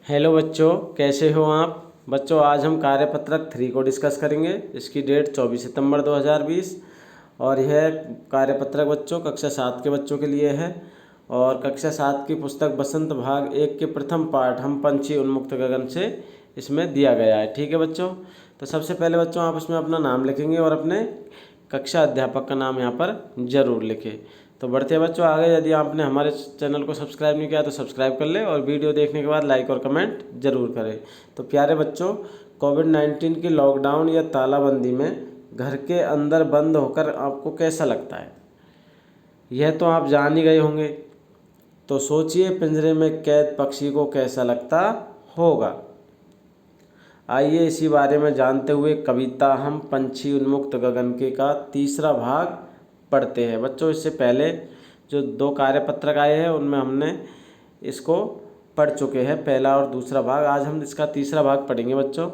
Hello बच्चों, कैसे हो आप। बच्चों, आज हम कार्यपत्रक 3 को डिस्कस करेंगे। इसकी डेट 24 सितंबर 2020 और यह कार्यपत्रक बच्चों कक्षा 7 के बच्चों के लिए है। और कक्षा 7 की पुस्तक बसंत भाग 1 के प्रथम पाठ हम पंछी उन्मुक्त गगन से इसमें दिया गया है। ठीक है बच्चों, तो सबसे पहले बच्चों आप इसमें अपना नाम लिखेंगे और अपने कक्षा अध्यापक का नाम यहाँ पर ज़रूर लिखें। तो बढ़ते हैं बच्चों आगे। यदि आपने हमारे चैनल को सब्सक्राइब नहीं किया तो सब्सक्राइब कर ले और वीडियो देखने के बाद लाइक और कमेंट जरूर करें। तो प्यारे बच्चों, कोविड-19 की लॉकडाउन या तालाबंदी में घर के अंदर बंद होकर आपको कैसा लगता है, यह तो आप जान ही गए होंगे। तो सोचिए पिंजरे में कैद पक्षी को कैसा लगता होगा। आइए इसी बारे में जानते हुए कविता हम पंछी उन्मुक्त गगन के का तीसरा भाग पढ़ते हैं। बच्चों, इससे पहले जो 2 कार्यपत्रक आए हैं उनमें हमने इसको पढ़ चुके हैं, पहला और दूसरा भाग। आज हम इसका तीसरा भाग पढ़ेंगे बच्चों।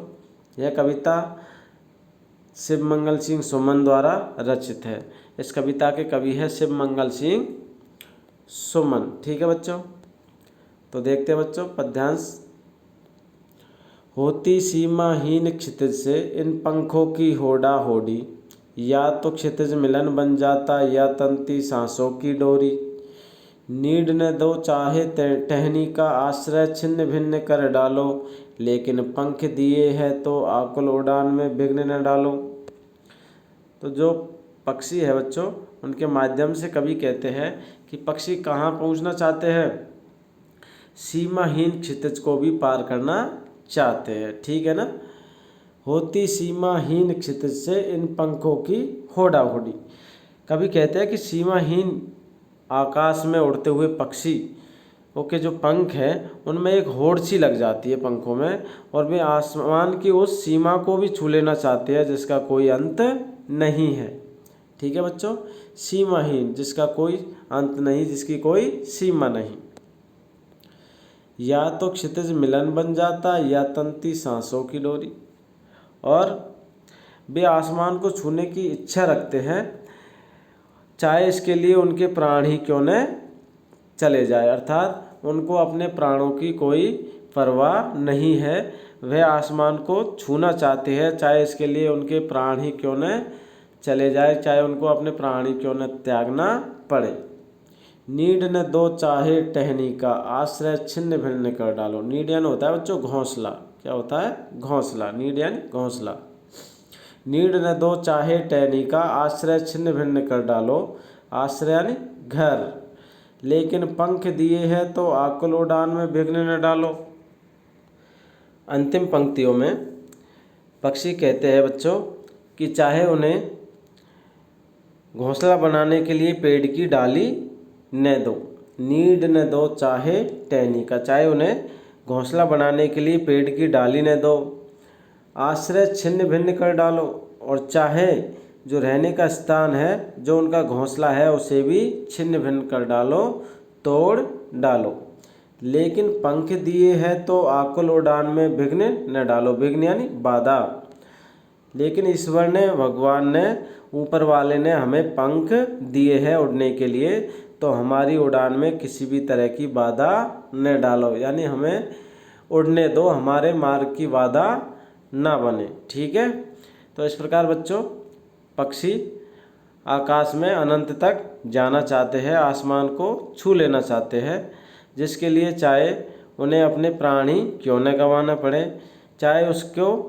यह कविता शिव मंगल सिंह सुमन द्वारा रचित है। इस कविता के कवि है शिव मंगल सिंह सुमन। ठीक है बच्चों, तो देखते हैं बच्चों पद्यांश। होती सीमाहीन क्षितिज से इन पंखों की होड़ा होड़ी, या तो क्षितिज मिलन बन जाता या तंती सांसों की डोरी। नीड न दो चाहे टहनी का आश्रय छिन्न भिन्न कर डालो, लेकिन पंख दिए है तो आकुल उड़ान में विघ्न न डालो। तो जो पक्षी है बच्चों, उनके माध्यम से कवि कहते हैं कि पक्षी कहाँ पहुँचना चाहते हैं, सीमाहीन क्षितिज को भी पार करना चाहते हैं। ठीक है ना। होती सीमाहीन क्षितिज से इन पंखों की होड़ा होड़ी। कभी कहते हैं कि सीमाहीन आकाश में उड़ते हुए पक्षी के जो पंख हैं उनमें एक होड़ सी लग जाती है पंखों में, और वे आसमान की उस सीमा को भी छू लेना चाहते हैं जिसका कोई अंत नहीं है। ठीक है बच्चों, सीमाहीन, जिसका कोई अंत नहीं, जिसकी कोई सीमा नहीं। या तो क्षितिज मिलन बन जाता या तंती सांसों की डोरी। और वे आसमान को छूने की इच्छा रखते हैं, चाहे इसके लिए उनके प्राण ही क्यों न चले जाए। अर्थात उनको अपने प्राणों की कोई परवाह नहीं है, वह आसमान को छूना चाहते हैं, चाहे इसके लिए उनके प्राण ही क्यों न चले जाए, चाहे उनको अपने प्राण ही क्यों न त्यागना पड़े। नीड न दो चाहे टहनी का आश्रय छिन्न भिन्न कर डालो। नीड यानी होता है बच्चों घोंसला। क्या होता है? घोंसला। नीड यानी घोंसला। नीड न दो चाहे टहनी का आश्रय छिन्न भिन्न कर डालो। आश्रय यानी घर। लेकिन पंख दिए हैं तो आकुल उड़ान में विघ्न न डालो। अंतिम पंक्तियों में पक्षी कहते हैं बच्चों कि चाहे उन्हें घोंसला बनाने के लिए पेड़ की डाली न दो। नीड न दो चाहे टहनी का, चाहे उन्हें घोंसला बनाने के लिए पेड़ की डाली न दो। आश्रय छिन्न भिन्न कर डालो, और चाहे जो रहने का स्थान है, जो उनका घोंसला है, उसे भी छिन्न भिन्न कर डालो, तोड़ डालो। लेकिन पंख दिए हैं तो आकुल उड़ान में विघ्न न डालो। विघ्न यानी बाधा। लेकिन ईश्वर ने, भगवान ने, ऊपर वाले ने हमें पंख दिए हैं उड़ने के लिए, तो हमारी उड़ान में किसी भी तरह की बाधा न डालो। यानी हमें उड़ने दो, हमारे मार्ग की बाधा ना बने। ठीक है। तो इस प्रकार बच्चों पक्षी आकाश में अनंत तक जाना चाहते हैं, आसमान को छू लेना चाहते हैं, जिसके लिए चाहे उन्हें अपने प्राण ही क्यों न गंवाना पड़े, चाहे उसको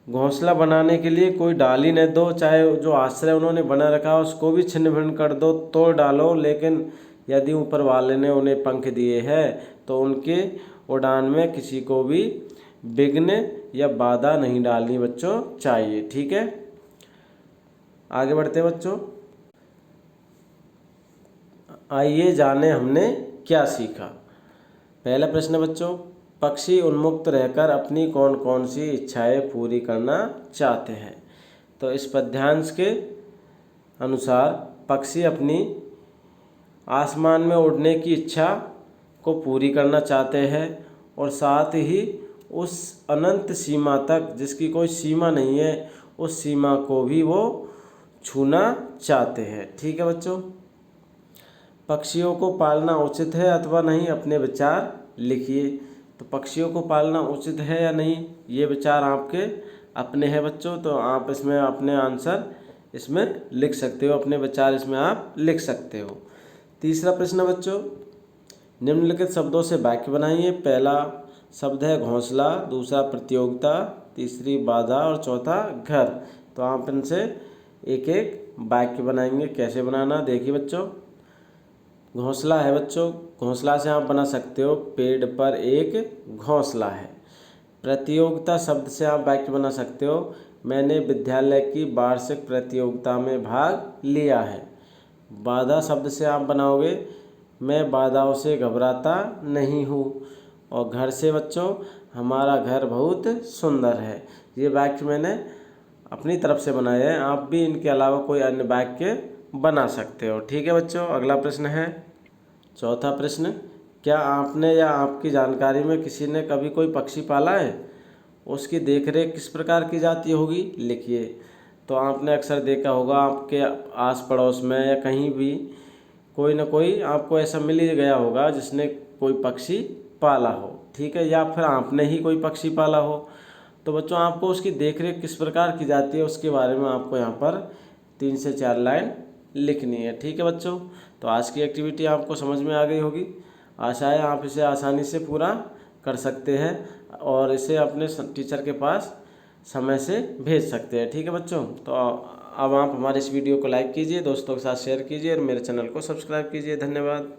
घोंसला बनाने के लिए कोई डाली न दो, चाहे जो आश्रय उन्होंने बना रखा है उसको भी छिन्न भिन्न कर दो, तोड़ डालो। लेकिन यदि ऊपर वाले ने उन्हें पंख दिए हैं तो उनके उड़ान में किसी को भी विघ्न या बाधा नहीं डालनी बच्चों चाहिए। ठीक है, आगे बढ़ते बच्चों। आइए जाने हमने क्या सीखा। पहला प्रश्न बच्चों, पक्षी उन्मुक्त रहकर अपनी कौन कौन सी इच्छाएं पूरी करना चाहते हैं। तो इस पद्यांश के अनुसार पक्षी अपनी आसमान में उड़ने की इच्छा को पूरी करना चाहते हैं, और साथ ही उस अनंत सीमा तक, जिसकी कोई सीमा नहीं है, उस सीमा को भी वो छूना चाहते हैं। ठीक है बच्चों, पक्षियों को पालना उचित है अथवा नहीं, अपने विचार लिखिए। तो पक्षियों को पालना उचित है या नहीं, ये विचार आपके अपने हैं बच्चों। तो आप इसमें अपने आंसर इसमें लिख सकते हो, अपने विचार इसमें आप लिख सकते हो। तीसरा प्रश्न बच्चों, निम्नलिखित शब्दों से वाक्य बनाइए। पहला शब्द है घोंसला, दूसरा प्रतियोगिता, तीसरी बाधा और चौथा घर। तो आप इनसे एक एक वाक्य बनाएंगे। कैसे बनाना देखिए बच्चों। घोंसला है बच्चों, घोंसला से आप बना सकते हो पेड़ पर एक घोंसला है। प्रतियोगिता शब्द से आप वाक्य बना सकते हो मैंने विद्यालय की वार्षिक प्रतियोगिता में भाग लिया है। बाधा शब्द से आप बनाओगे मैं बाधाओं से घबराता नहीं हूँ। और घर से बच्चों हमारा घर बहुत सुंदर है। ये वाक्य मैंने अपनी तरफ से बनाए हैं, आप भी इनके अलावा कोई अन्य वाक्य बना सकते हो। ठीक है बच्चों, अगला प्रश्न है चौथा प्रश्न, क्या आपने या आपकी जानकारी में किसी ने कभी कोई पक्षी पाला है? उसकी देखरेख किस प्रकार की जाती होगी, लिखिए। तो आपने अक्सर देखा होगा आपके आस पड़ोस में या कहीं भी कोई ना कोई आपको ऐसा मिल ही गया होगा जिसने कोई पक्षी पाला हो, ठीक है, या फिर आपने ही कोई पक्षी पाला हो। तो बच्चों आपको उसकी देखरेख किस प्रकार की जाती है उसके बारे में आपको यहाँ पर 3 से 4 लाइन लिखनी है। ठीक है बच्चों, तो आज की एक्टिविटी आपको समझ में आ गई होगी। आशा है आप इसे आसानी से पूरा कर सकते हैं और इसे अपने टीचर के पास समय से भेज सकते हैं। ठीक है बच्चों, तो अब आप हमारे इस वीडियो को लाइक कीजिए, दोस्तों के साथ शेयर कीजिए और मेरे चैनल को सब्सक्राइब कीजिए। धन्यवाद।